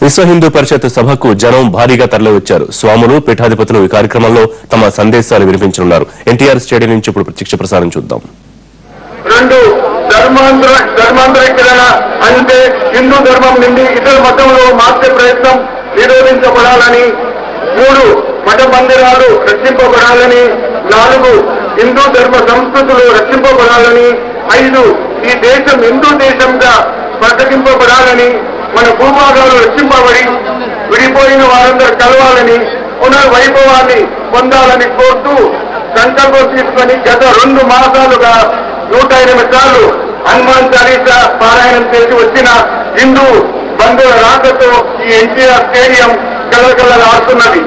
విశ్వ హిందూ పరిషత్ సభకు జనం భారీగా తరలివచ్చారు. స్వాములు, పీఠాధిపతులు ఈ కార్యక్రమంలో తమ సందేశాలు వినిపించనున్నారు. ఎన్టీఆర్ స్టేడియం నుంచి ఇప్పుడు ప్రత్యక్ష ప్రసారం చూద్దాం. రెండు ధర్మాంతరీకరణ అంటే హిందూ ధర్మం నుండి ఇతర మతంలో మార్చే ప్రయత్నం నిరోధించబడాలని, 3 మఠ మందిరాలు రక్షింపబడాలని, 4 హిందూ ధర్మ సంస్కృతులు రక్షింపబడాలని, 5 ఈ దేశం హిందూ దేశంగా ప్రకటింపబడాలని, మన భూభాగాలు రక్షింపబడి విడిపోయిన వారందరూ కలవాలని, పునర్వైభవాన్ని పొందాలని కోరుతూ సంకల్పం తీసుకొని గత 2 మాసాలుగా 108 సార్లు హనుమాన్ చాలీసా పారాయణం చేసి వచ్చిన హిందూ బంధువుల రాకతో ఈ ఎన్టీఆర్ స్టేడియం కలకలలాడుతున్నది.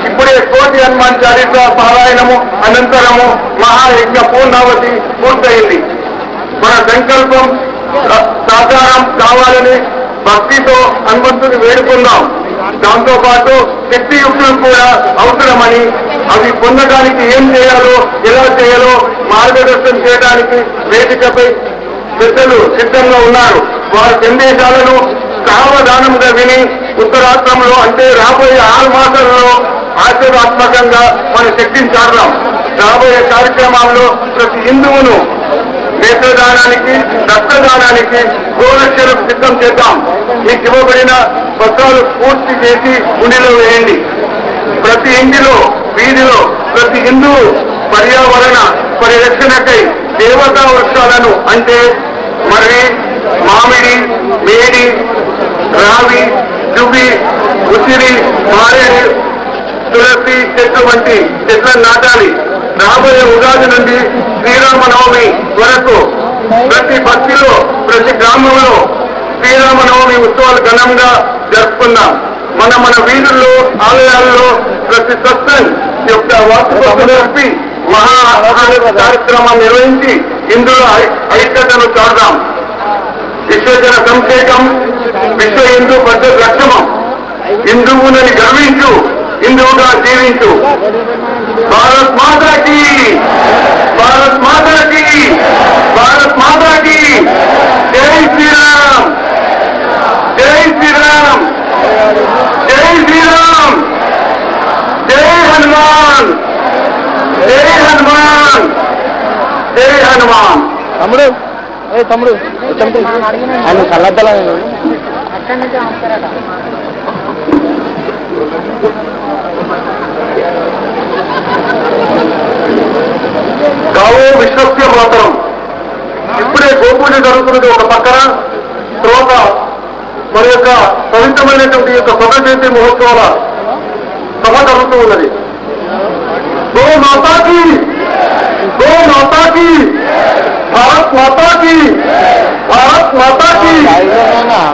ఇప్పుడే కోటి హనుమాన్ చాలీసా పారాయణము అనంతరము మహాయజ్ఞ పూర్ణావతి పూర్తయింది. మన సంకల్పం సాకారం కావాలని భక్తితో హనుమంతుని వేడుకుందాం. దాంతో పాటు శక్తియుక్తులు కూడా అవసరమని, అవి పొందడానికి ఏం చేయాలో, ఎలా చేయాలో మార్గదర్శనం చేయడానికి వేదికపై పెద్దలు సిద్ధంగా ఉన్నారు. వారి సందేశాలను సావధానంగా విని ఉత్తరాత్రంలో అంటే రాబోయే 6 మాసాలలో ఆశీర్వాత్మకంగా మన శక్తిని చాటుదాం. రాబోయే కార్యక్రమాల్లో ప్రతి హిందువును నేత్రదానానికి, రక్తదానానికి, గోరక్షలకు సిద్ధం చేద్దాం. మీకు ఇవ్వబడిన పత్రాలు పూర్తి చేసి గుండెలో వేయండి. ప్రతి ఇంటిలో, వీధిలో ప్రతి హిందూ పర్యావరణ పరిరక్షణకై దేవతా వృక్షాలను అంటే మర్రి, మామిడి, మేడి, రావి, దువ్వి, ఉసిరి, మారేడు, తులసి చెట్లు వంటి చెట్లను నాటాలి. రాబోయే ఉగాది నుండి శ్రీరామనవమి వరకు ప్రతి భక్తిలో, ప్రతి గ్రామంలో శ్రీరామనవమి ఉత్సవాలు ఘనంగా జరుపుకుందాం. మన వీధుల్లో, ఆలయాల్లో ప్రతి సత్సంగ్ యొక్క వార్షికోత్సవం జరిపి మహా కార్యక్రమం నిర్వహించి ఇందులో ఐక్యతను చాటుదాం. విశ్వజన సంక్షేమం విశ్వ హిందూ పరిషత్ లక్ష్యమం. హిందువులని గర్వించు, హిందువుగా జీవించు. భారత్ మాతాకి, భారత్ మాతాకి, భారత్ మాతాకి. జై శ్రీరామ్, జై శ్రీరామ్, జై శ్రీరామ్, జై హనుమాన్, జై హనుమాన్, జై హనుమాన్. తమ్ముడు తమ్ముడు ఆయన కళ్ళద్దలా గావో విశ్వస్య మాత్రం. ఇప్పుడే గోపూజ జరుగుతున్నది ఒక పక్కన, తర్వాత మన యొక్క పవిత్రమైనటువంటి యొక్క స్వతంత్ర మహోత్సవాల సభ జరుగుతూ ఉన్నది. గో మాతాకి, గో మాతాకి, భారత్ మాతాకి, భారత్ మాతాకి,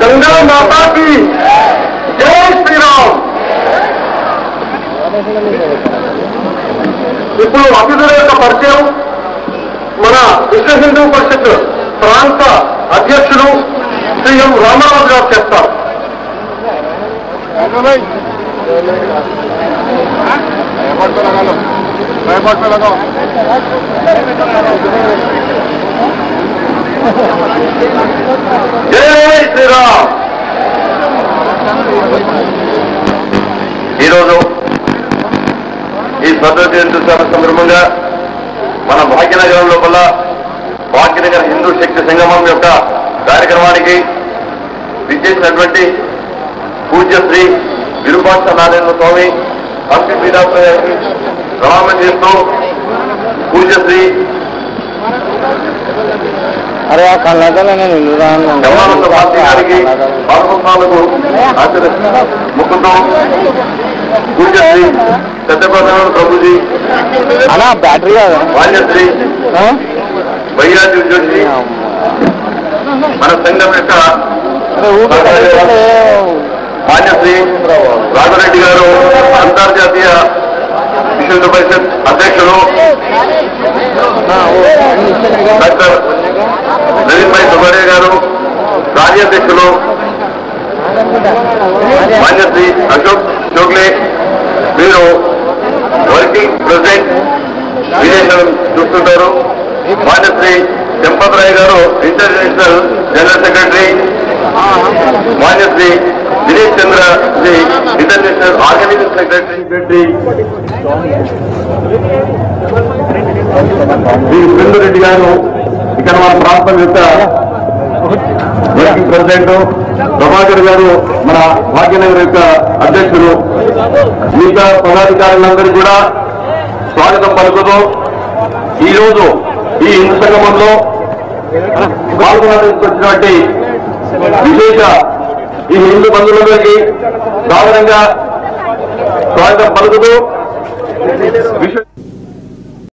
గంగా మాతాకి. జై శ్రీరామ్. ఇప్పుడు అతిథుల యొక్క పరిచయం మన విశ్వ హిందూ పరిషత్ ప్రాంత అధ్యక్షులు శ్రీ ఎం రామారావు గారు చేస్తారు. జై శ్రీరామ్. ఈరోజు ఈ స్వతంత్ర దినోత్సవ సందర్భంగా మన భాగ్యనగరం లోపల భాగ్యనగర్ హిందూ శక్తి సంగమం యొక్క కార్యక్రమానికి విచ్చేసినటువంటి పూజ్య శ్రీ విరూపాక్ష నారాయణ స్వామి హంపి పీఠాధిపతి ప్రణామం చేస్తూ పూజ్య శ్రీ జమానంద పార్టీ గారికి పాల్గొన్నాలకు ముఖ్యంతో పూజ్య శ్రీ సత్యప్రసాద్ ప్రభుజీ, బ్యాటరీ వాణ్యశ్రీ భయ్యాజీ జోషి, మన సంఘం యొక్క వాణ్యశ్రీ రాఘరెడ్డి గారు, అంతర్జాతీయ విశ్వ హిందూ పరిషత్ అధ్యక్షులు డాక్టర్ నవీన్ భాయ్ సుబ్బారెడ్డి గారు, కార్యాధ్యక్షులు వాణ్యశ్రీ అశోక్ చోగ్లే, మీరు వర్కింగ్ ప్రెసిడెంట్ విదేశాలు చూస్తుంటారు. వాణ్యశ్రీ చంపతరాయ్ గారు ఇంటర్నేషనల్ జనరల్ సెక్రటరీ, వాణ్యశ్రీ దినేష్ చంద్ర సెక్రటరీ రెడ్డి గారు, ఇక్కడ మన ప్రాంతం యొక్క వర్కింగ్ ప్రెసిడెంట్ ప్రభాకర్ గారు, మన భాగ్యనగర్ యొక్క అధ్యక్షులు, మిగతా పదాధికారులందరూ కూడా స్వాగతం పలుకుతూ ఈరోజు ఈ హిందూ సంగమంలో పాల్గొనడానికి వచ్చినటువంటి విశేష ఈ హిందూ బంధువులందరికీ సాధారణంగా స్వాగతం పలుకుతూ